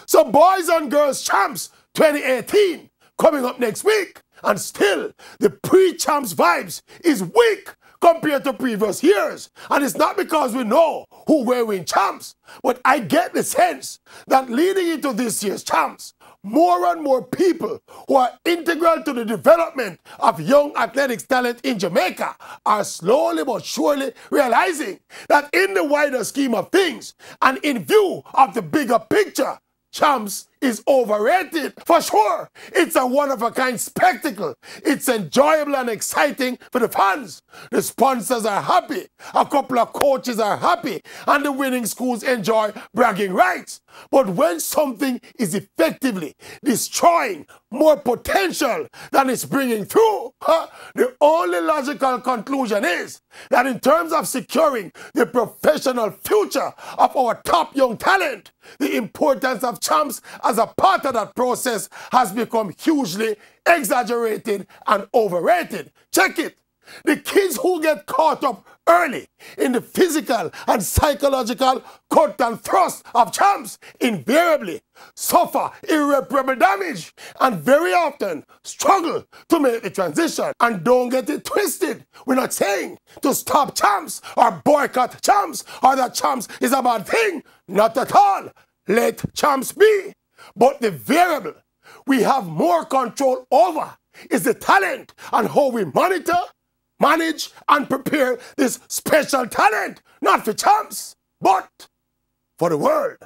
So boys and girls champs 2018 coming up next week. And still, the pre-champs vibes is weak compared to previous years. And it's not because we know who will win champs, but I get the sense that leading into this year's champs, more and more people who are integral to the development of young athletics talent in Jamaica are slowly but surely realizing that in the wider scheme of things and in view of the bigger picture, champs is overrated. For sure, it's a one-of-a-kind spectacle. It's enjoyable and exciting for the fans. The sponsors are happy, a couple of coaches are happy, and the winning schools enjoy bragging rights. But when something is effectively destroying more potential than it's bringing through, the only logical conclusion is that in terms of securing the professional future of our top young talent, the importance of champs as a part of that process has become hugely exaggerated and overrated. Check it. The kids who get caught up early in the physical and psychological cut and thrust of champs invariably suffer irreparable damage and very often struggle to make the transition. And don't get it twisted. We're not saying to stop champs or boycott champs or that champs is a bad thing. Not at all. Let champs be. But the variable we have more control over is the talent and how we monitor, manage, and prepare this special talent, not for champs, but for the world.